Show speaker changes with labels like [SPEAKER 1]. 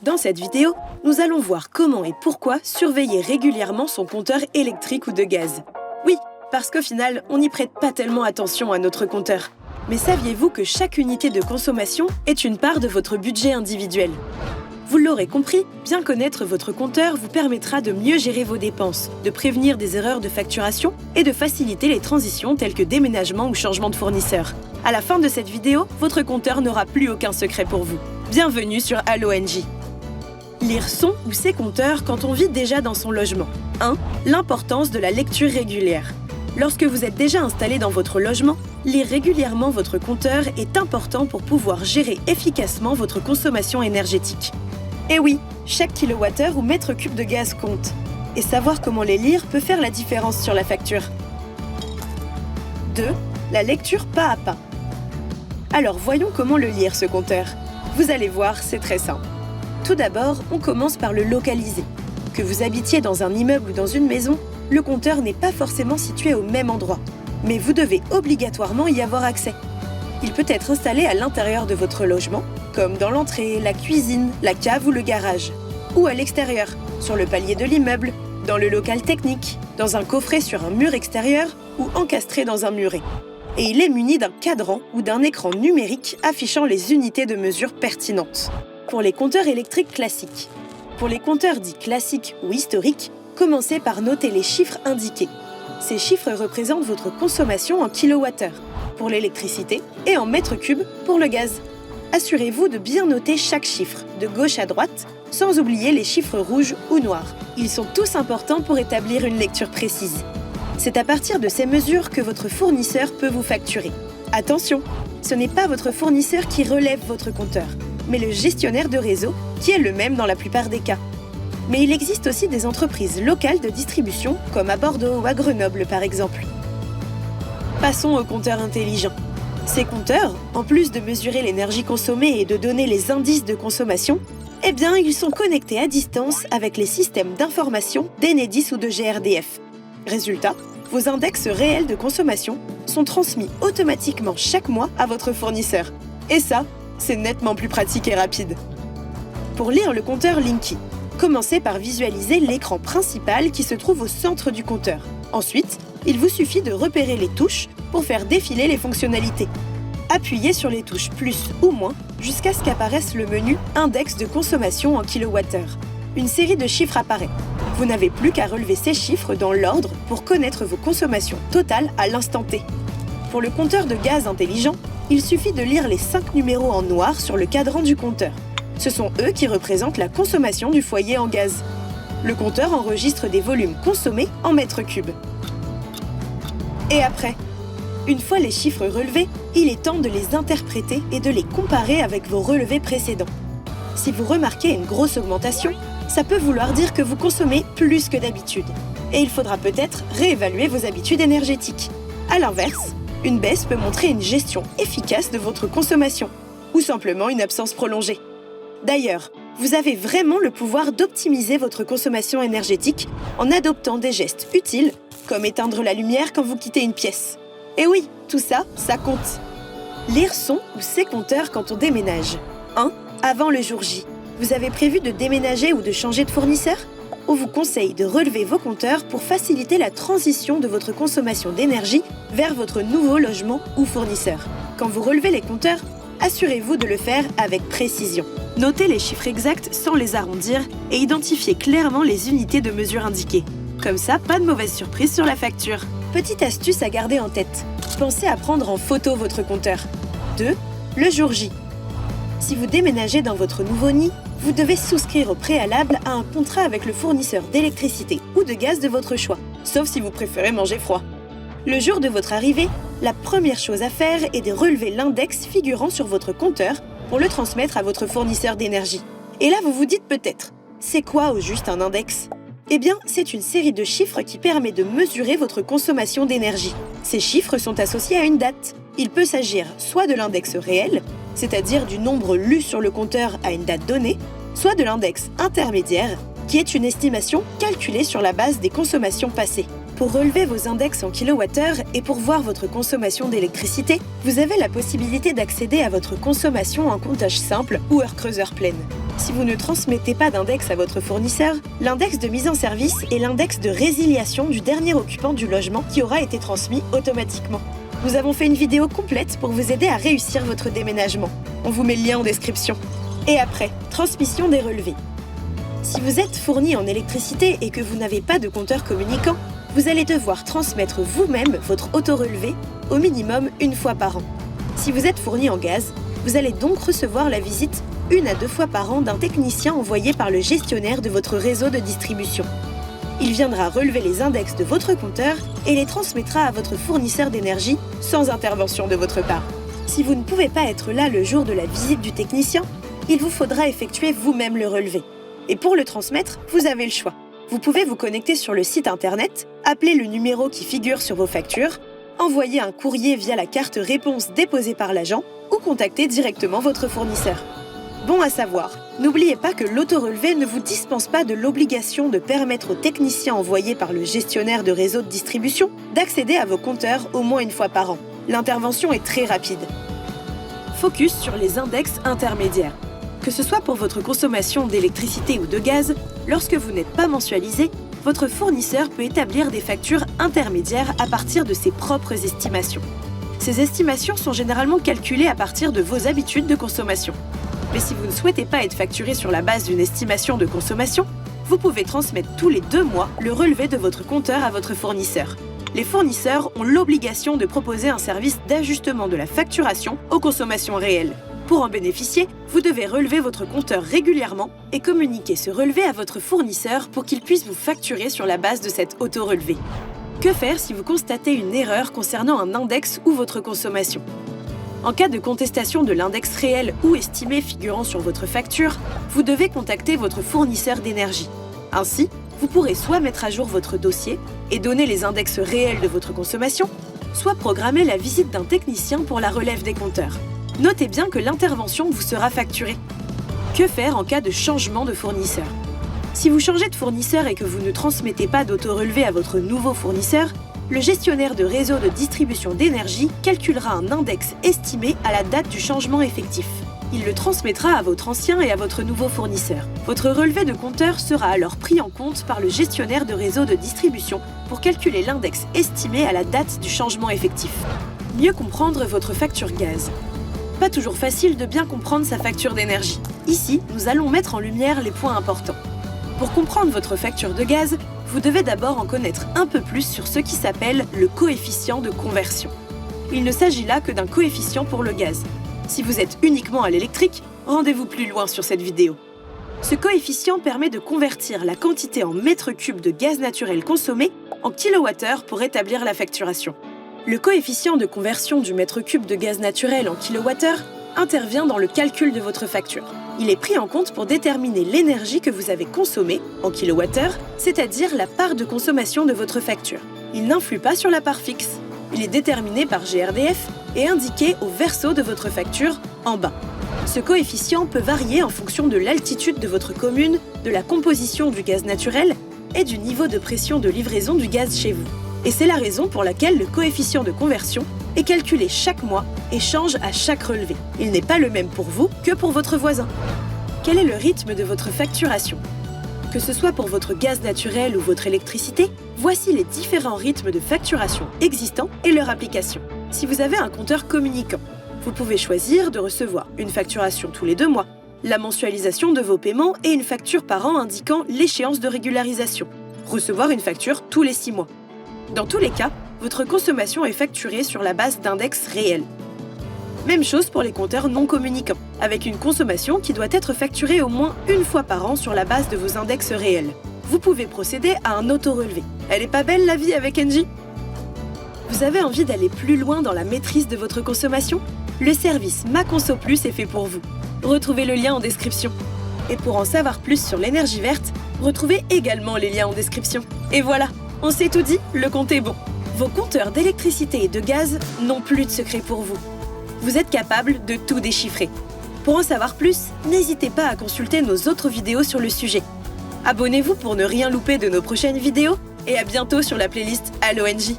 [SPEAKER 1] Dans cette vidéo, nous allons voir comment et pourquoi surveiller régulièrement son compteur électrique ou de gaz. Oui, parce qu'au final, on n'y prête pas tellement attention à notre compteur. Mais saviez-vous que chaque unité de consommation est une part de votre budget individuel? Vous l'aurez compris, bien connaître votre compteur vous permettra de mieux gérer vos dépenses, de prévenir des erreurs de facturation et de faciliter les transitions telles que déménagement ou changement de fournisseur. À la fin de cette vidéo, votre compteur n'aura plus aucun secret pour vous. Bienvenue sur Allo-NJ. Lire son ou ses compteurs quand on vit déjà dans son logement. 1. L'importance de la lecture régulière. Lorsque vous êtes déjà installé dans votre logement, lire régulièrement votre compteur est important pour pouvoir gérer efficacement votre consommation énergétique. Et oui, chaque kilowattheure ou mètre cube de gaz compte. Et savoir comment les lire peut faire la différence sur la facture. 2. La lecture pas à pas. Alors voyons comment le lire ce compteur. Vous allez voir, c'est très simple. Tout d'abord, on commence par le localiser. Que vous habitiez dans un immeuble ou dans une maison, le compteur n'est pas forcément situé au même endroit. Mais vous devez obligatoirement y avoir accès. Il peut être installé à l'intérieur de votre logement, comme dans l'entrée, la cuisine, la cave ou le garage. Ou à l'extérieur, sur le palier de l'immeuble, dans le local technique, dans un coffret sur un mur extérieur ou encastré dans un muret. Et il est muni d'un cadran ou d'un écran numérique affichant les unités de mesure pertinentes. Pour les compteurs électriques classiques. Pour les compteurs dits classiques ou historiques, commencez par noter les chiffres indiqués. Ces chiffres représentent votre consommation en kilowattheures pour l'électricité et en mètres cubes pour le gaz. Assurez-vous de bien noter chaque chiffre, de gauche à droite, sans oublier les chiffres rouges ou noirs. Ils sont tous importants pour établir une lecture précise. C'est à partir de ces mesures que votre fournisseur peut vous facturer. Attention, ce n'est pas votre fournisseur qui relève votre compteur, mais le gestionnaire de réseau, qui est le même dans la plupart des cas. Mais il existe aussi des entreprises locales de distribution, comme à Bordeaux ou à Grenoble par exemple. Passons aux compteurs intelligents. Ces compteurs, en plus de mesurer l'énergie consommée et de donner les indices de consommation, eh bien, ils sont connectés à distance avec les systèmes d'information d'Enedis ou de GRDF. Résultat, vos index réels de consommation sont transmis automatiquement chaque mois à votre fournisseur. Et ça, c'est nettement plus pratique et rapide. Pour lire le compteur Linky, commencez par visualiser l'écran principal qui se trouve au centre du compteur. Ensuite, il vous suffit de repérer les touches pour faire défiler les fonctionnalités. Appuyez sur les touches plus ou moins jusqu'à ce qu'apparaisse le menu Index de consommation en kilowattheures. Une série de chiffres apparaît. Vous n'avez plus qu'à relever ces chiffres dans l'ordre pour connaître vos consommations totales à l'instant T. Pour le compteur de gaz intelligent, il suffit de lire les 5 numéros en noir sur le cadran du compteur. Ce sont eux qui représentent la consommation du foyer en gaz. Le compteur enregistre des volumes consommés en mètres cubes. Et après? Une fois les chiffres relevés, il est temps de les interpréter et de les comparer avec vos relevés précédents. Si vous remarquez une grosse augmentation, ça peut vouloir dire que vous consommez plus que d'habitude. Et il faudra peut-être réévaluer vos habitudes énergétiques. À l'inverse, une baisse peut montrer une gestion efficace de votre consommation, ou simplement une absence prolongée. D'ailleurs, vous avez vraiment le pouvoir d'optimiser votre consommation énergétique en adoptant des gestes utiles, comme éteindre la lumière quand vous quittez une pièce. Et oui, tout ça, ça compte. Lire son ou ses compteurs quand on déménage. 1. Avant le jour J. Vous avez prévu de déménager ou de changer de fournisseur? On vous conseille de relever vos compteurs pour faciliter la transition de votre consommation d'énergie vers votre nouveau logement ou fournisseur. Quand vous relevez les compteurs, assurez-vous de le faire avec précision. Notez les chiffres exacts sans les arrondir et identifiez clairement les unités de mesure indiquées. Comme ça, pas de mauvaise surprise sur la facture. Petite astuce à garder en tête. Pensez à prendre en photo votre compteur. 2. Le jour J. Si vous déménagez dans votre nouveau nid, vous devez souscrire au préalable à un contrat avec le fournisseur d'électricité ou de gaz de votre choix, sauf si vous préférez manger froid. Le jour de votre arrivée, la première chose à faire est de relever l'index figurant sur votre compteur pour le transmettre à votre fournisseur d'énergie. Et là, vous vous dites peut-être, c'est quoi au juste un index? Eh bien, c'est une série de chiffres qui permet de mesurer votre consommation d'énergie. Ces chiffres sont associés à une date. Il peut s'agir soit de l'index réel, c'est-à-dire du nombre lu sur le compteur à une date donnée, soit de l'index intermédiaire, qui est une estimation calculée sur la base des consommations passées. Pour relever vos index en kilowattheure et pour voir votre consommation d'électricité, vous avez la possibilité d'accéder à votre consommation en comptage simple ou heure creuseur pleine. Si vous ne transmettez pas d'index à votre fournisseur, l'index de mise en service est l'index de résiliation du dernier occupant du logement qui aura été transmis automatiquement. Nous avons fait une vidéo complète pour vous aider à réussir votre déménagement. On vous met le lien en description. Et après, transmission des relevés. Si vous êtes fourni en électricité et que vous n'avez pas de compteur communicant, vous allez devoir transmettre vous-même votre auto-relevé au minimum une fois par an. Si vous êtes fourni en gaz, vous allez donc recevoir la visite 1 à 2 fois par an d'un technicien envoyé par le gestionnaire de votre réseau de distribution. Il viendra relever les index de votre compteur et les transmettra à votre fournisseur d'énergie sans intervention de votre part. Si vous ne pouvez pas être là le jour de la visite du technicien, il vous faudra effectuer vous-même le relevé. Et pour le transmettre, vous avez le choix. Vous pouvez vous connecter sur le site internet, appeler le numéro qui figure sur vos factures, envoyer un courrier via la carte réponse déposée par l'agent ou contacter directement votre fournisseur. Bon à savoir, n'oubliez pas que l'auto-relevé ne vous dispense pas de l'obligation de permettre aux techniciens envoyés par le gestionnaire de réseau de distribution d'accéder à vos compteurs au moins une fois par an. L'intervention est très rapide. Focus sur les index intermédiaires. Que ce soit pour votre consommation d'électricité ou de gaz, lorsque vous n'êtes pas mensualisé, votre fournisseur peut établir des factures intermédiaires à partir de ses propres estimations. Ces estimations sont généralement calculées à partir de vos habitudes de consommation. Mais si vous ne souhaitez pas être facturé sur la base d'une estimation de consommation, vous pouvez transmettre tous les 2 mois le relevé de votre compteur à votre fournisseur. Les fournisseurs ont l'obligation de proposer un service d'ajustement de la facturation aux consommations réelles. Pour en bénéficier, vous devez relever votre compteur régulièrement et communiquer ce relevé à votre fournisseur pour qu'il puisse vous facturer sur la base de cet auto-relevé. Que faire si vous constatez une erreur concernant un index ou votre consommation ? En cas de contestation de l'index réel ou estimé figurant sur votre facture, vous devez contacter votre fournisseur d'énergie. Ainsi, vous pourrez soit mettre à jour votre dossier et donner les index réels de votre consommation, soit programmer la visite d'un technicien pour la relève des compteurs. Notez bien que l'intervention vous sera facturée. Que faire en cas de changement de fournisseur ? Si vous changez de fournisseur et que vous ne transmettez pas d'auto-relevé à votre nouveau fournisseur, le gestionnaire de réseau de distribution d'énergie calculera un index estimé à la date du changement effectif. Il le transmettra à votre ancien et à votre nouveau fournisseur. Votre relevé de compteur sera alors pris en compte par le gestionnaire de réseau de distribution pour calculer l'index estimé à la date du changement effectif. Mieux comprendre votre facture gaz. Pas toujours facile de bien comprendre sa facture d'énergie. Ici, nous allons mettre en lumière les points importants. Pour comprendre votre facture de gaz, vous devez d'abord en connaître un peu plus sur ce qui s'appelle le coefficient de conversion. Il ne s'agit là que d'un coefficient pour le gaz. Si vous êtes uniquement à l'électrique, rendez-vous plus loin sur cette vidéo. Ce coefficient permet de convertir la quantité en mètres cubes de gaz naturel consommé en kilowattheure pour établir la facturation. Le coefficient de conversion du mètre cube de gaz naturel en kilowattheure intervient dans le calcul de votre facture. Il est pris en compte pour déterminer l'énergie que vous avez consommée en kilowattheure, c'est-à-dire la part de consommation de votre facture. Il n'influe pas sur la part fixe. Il est déterminé par GRDF et indiqué au verso de votre facture en bas. Ce coefficient peut varier en fonction de l'altitude de votre commune, de la composition du gaz naturel et du niveau de pression de livraison du gaz chez vous. Et c'est la raison pour laquelle le coefficient de conversion est calculé chaque mois et change à chaque relevé. Il n'est pas le même pour vous que pour votre voisin. Quel est le rythme de votre facturation ? Que ce soit pour votre gaz naturel ou votre électricité, voici les différents rythmes de facturation existants et leur application. Si vous avez un compteur communicant, vous pouvez choisir de recevoir une facturation tous les 2 mois, la mensualisation de vos paiements et une facture par an indiquant l'échéance de régularisation, recevoir une facture tous les 6 mois. Dans tous les cas, votre consommation est facturée sur la base d'index réels. Même chose pour les compteurs non communicants, avec une consommation qui doit être facturée au moins une fois par an sur la base de vos index réels. Vous pouvez procéder à un auto-relevé. Elle est pas belle la vie avec Engie ? Vous avez envie d'aller plus loin dans la maîtrise de votre consommation ? Le service Ma Conso Plus est fait pour vous. Retrouvez le lien en description. Et pour en savoir plus sur l'énergie verte, retrouvez également les liens en description. Et voilà, on s'est tout dit, le compte est bon. Vos compteurs d'électricité et de gaz n'ont plus de secret pour vous. Vous êtes capable de tout déchiffrer. Pour en savoir plus, n'hésitez pas à consulter nos autres vidéos sur le sujet. Abonnez-vous pour ne rien louper de nos prochaines vidéos et à bientôt sur la playlist Allo NJ.